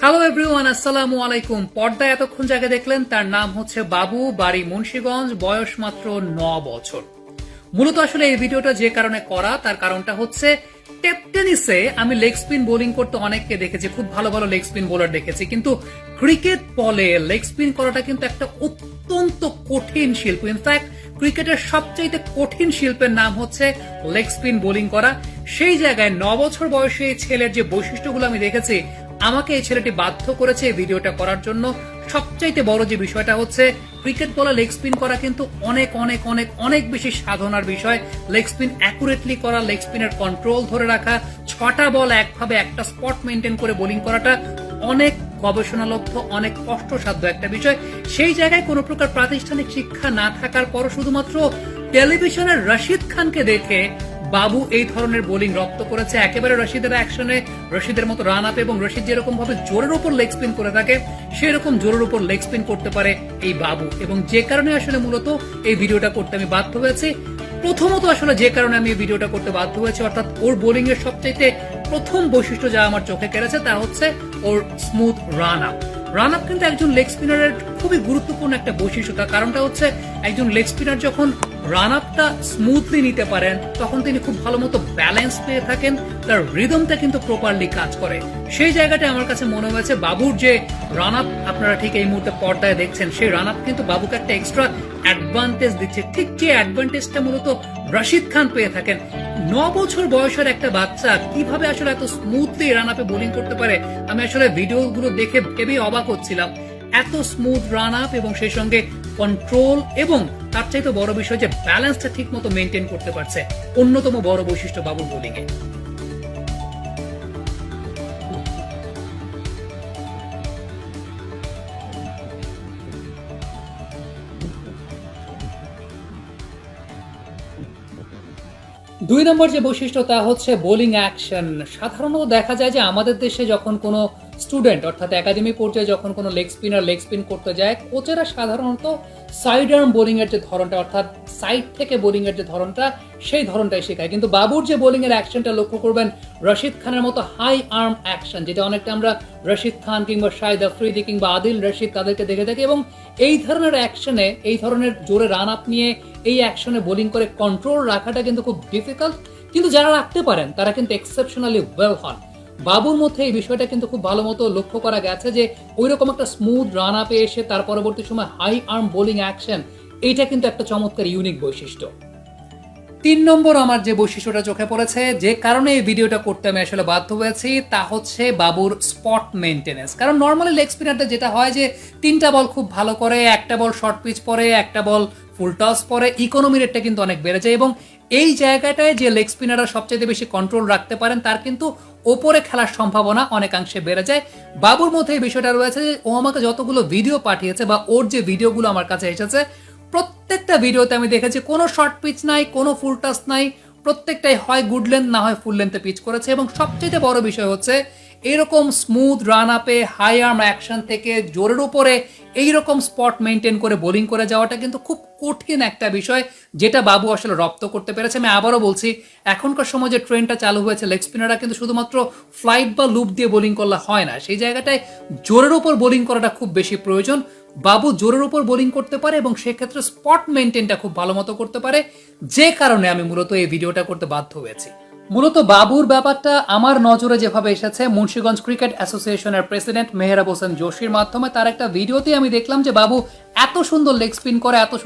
Hello everyone, আসসালামু আলাইকুম। পর্দায় এতক্ষণ যাকে দেখলেন তার নাম হচ্ছে বাবু, বাড়ি মুন্সিগঞ্জ, বয়স মাত্র 9 বছর। মূলত আসলে এই ভিডিওটা যে কারণে করা, তার কারণটা হচ্ছে টেপ টেনিসে আমি লেগ স্পিন বোলিং করতে অনেককে দেখেছি, খুব ভালো ভালো লেগ স্পিন বোলার দেখেছি, কিন্তু ক্রিকেট বলে লেগ স্পিন করাটা কিন্তু একটা অত্যন্ত কঠিন শিল্প। ইনফ্যাক্ট ক্রিকেটের সবচাইতে কঠিন শিল্পের নাম হচ্ছে লেগ স্পিন বোলিং করা। সেই জায়গায় 9 বছর বয়সী এই ছেলের যে বৈশিষ্ট্যগুলো আমি দেখেছি, আমাকে এই ছেলেটি বাধ্য করেছে এই ভিডিওটা করার জন্য। সবচাইতে বড় যে বিষয়টা হচ্ছে, ক্রিকেট বলে লেগ স্পিন করা কিন্তু অনেক অনেক অনেক অনেক বেশি সাধনার বিষয়। লেগ স্পিন অ্যাকুরেটলি করা, লেগ স্পিনের কন্ট্রোল ধরে রাখা, 6টা বল একভাবে একটা স্পট মেনটেন করে বোলিং করাটা অনেক গবেষণালব্ধ, অনেক কষ্টসাধ্য একটা বিষয়। সেই জায়গায় কোনো প্রকার প্রাতিষ্ঠানিক শিক্ষা না থাকার পরও শুধুমাত্র টেলিভিশনের রশিদ খানকে দেখে বাবু এই ধরনের বোলিং রপ্ত করেছে। একেবারে রশিদের অ্যাকশনে, রশিদের মতো রান আপ, এবং রশিদ যেরকম ভাবে জোরের উপর লেগ স্পিন করে থাকে সেরকম জোরের উপর লেগ স্পিন করতে পারে এই বাবু, এবং যে কারণে আসলে মূলত এই ভিডিওটা করতে আমি বাধ্য হয়েছি। প্রথমত আসলে যে কারণে আমি এই ভিডিওটা করতে বাধ্য হয়েছি, অর্থাৎ ওর বোলিং এর সবচাইতে প্রথম বৈশিষ্ট্য যা আমার চোখে কেড়েছে তা হচ্ছে ওর smooth run up. Run up কিন্তু একজন লেগ স্পিনারের খুবই গুরুত্বপূর্ণ একটা বৈশিষ্ট্য। তার কারণটা হচ্ছে, একজন লেগ স্পিনার যখন রান আপটা স্মুথলি নিতে পারেন তখন তিনি খুব ভালো মতো ব্যালেন্স পেয়ে থাকেন, তার রিদমটা কিন্তু প্রপারলি কাজ করে। সেই জায়গাটা আমার কাছে মনে হয়েছে বাবুর যে রান আপ আপনারা ঠিক এই মুহূর্তে পর্দায় দেখছেন, সেই রান আপ কিন্তু বাবুকে একটা এক্সট্রা অ্যাডভান্টেজ দিচ্ছে, ঠিক যে অ্যাডভান্টেজটা মূলত রশিদ খান পেয়ে থাকেন। 9 বছর বয়সের একটা বাচ্চা কিভাবে আসলে এত স্মুথলি রান আপে বোলিং করতে পারে, আমি আসলে ভিডিওগুলো দেখে ভেবেই অবাক হচ্ছিলাম। এত স্মুথ রান আপ এবং সেই সঙ্গে কন্ট্রোল, এবং তার চাইতে বড় বিষয় যে ব্যালেন্সটা ঠিক মতো মেনটেন করতে পারছে, অন্যতম বড় বৈশিষ্ট্য বাবুর বোলিং এ। দুই নম্বর যে বৈশিষ্ট্য তা হচ্ছে বোলিং অ্যাকশন। সাধারণত দেখা যায় যে আমাদের দেশে যখন কোনো স্টুডেন্ট অর্থাৎ একাডেমি পর্যায়ে যখন কোনো লেগ স্পিনার লেগ স্পিন করতে যায়, কোচেরা সাধারণত সাইড আর্ম বোলিং এর যে ধরনটা, অর্থাৎ সাইড থেকে বোলিং এর যে ধরনটা, সেই ধরনটাই শেখায়। কিন্তু বাবুর যে বোলিং এর অ্যাকশনটা লক্ষ্য করবেন, রশিদ খানের মতো হাই আর্ম অ্যাকশন, যেটা অনেকটা আমরা রশিদ খান কিংবা শাহিদ আফ্রিদি কিংবা আদিল রশিদ তাদেরকে দেখে থাকি, এবং এই ধরনের অ্যাকশনে, এই ধরনের জোরে রান আপ নিয়ে এই অ্যাকশনে বোলিং করে কন্ট্রোল রাখাটা কিন্তু খুব ডিফিকাল্ট। কিন্তু যারা রাখতে পারেন তারা কিন্তু এক্সেপশনালি ওয়েল হন। বাবুর মধ্যে এই বিষয়টা কিন্তু খুব ভালো মতো লক্ষ্য করা গেছে যে ওই রকম একটা স্মুথ রান আপে এসে তার পরবর্তী সময় হাই আর্ম বোলিং অ্যাকশন, এইটা কিন্তু একটা চমৎকার ইউনিক বৈশিষ্ট্য। 3 নম্বর আমার যে বৈশিষ্ট্যটা চোখে পড়েছে, যে কারণে এই ভিডিওটা করতে আমি আসলে বাধ্য হয়েছি, তা হচ্ছে বাবুর স্পট মেইনটেনেন্স। কারণ নর্মালি লেগ স্পিনারদের যেটা হয় যে 3টা বল খুব ভালো করে, একটা বল শর্ট পিচ পরে, একটা বল ফুল টস পরে, ইকোনমি রেটটা কিন্তু অনেক বেড়ে যায়, এবং এই জায়গাটায় যে লেগ স্পিনাররা সবচেয়ে বেশি কন্ট্রোল রাখতে পারেন তার কিন্তু ওপরে খেলার সম্ভাবনা অনেকাংশে বেড়ে যায়। বাবুর মধ্যে এই বিষয়টা রয়েছে যে ও আমাকে যতগুলো ভিডিও পাঠিয়েছে বা ওর যে ভিডিওগুলো আমার কাছে এসেছে, প্রত্যেকটা ভিডিওতে আমি দেখেছি কোনো শর্ট পিচ নাই, কোনো ফুল টাচ নাই, প্রত্যেকটাই হয় গুড লেন্থ না হয় ফুল লেন্থে পিচ করেছে। এবং সবচেয়ে বড় বিষয় হচ্ছে, এরকম স্মুথ রান আপে হাই আর্ম অ্যাকশন থেকে জোরের উপরে এইরকম স্পট মেনটেন করে বোলিং করে যাওয়াটা কিন্তু খুব কঠিন একটা বিষয়, যেটা বাবু আসলে রপ্ত করতে পেরেছে। আমি আবারও বলছি, এখনকার সময় যে ট্রেন্ডটা চালু হয়েছে, লেগ স্পিনাররা কিন্তু শুধুমাত্র ফ্লাইট বা লুপ দিয়ে বোলিং করলে হয় না, সেই জায়গাটায় জোরের উপর বোলিং করাটা খুব বেশি প্রয়োজন। বাবু জোরের উপর বোলিং করতে পারে এবং সেক্ষেত্রে স্পট মেনটেনটা খুব ভালো মতো করতে পারে, যে কারণে আমি মূলত এই ভিডিওটা করতে বাধ্য হয়েছি। মূলত বাবুর ব্যাপারটা আমার নজরে যেভাবে এসেছে, মুন্সিগঞ্জ ক্রিকেট অ্যাসোসিয়েশনের প্রেসিডেন্ট মেহরাব হোসেন জোশীর মাধ্যমে তার একটা ভিডিওতে আমি দেখলাম যে বাবু এত সুন্দর লেগ স্পিন করে, এত সুন্দর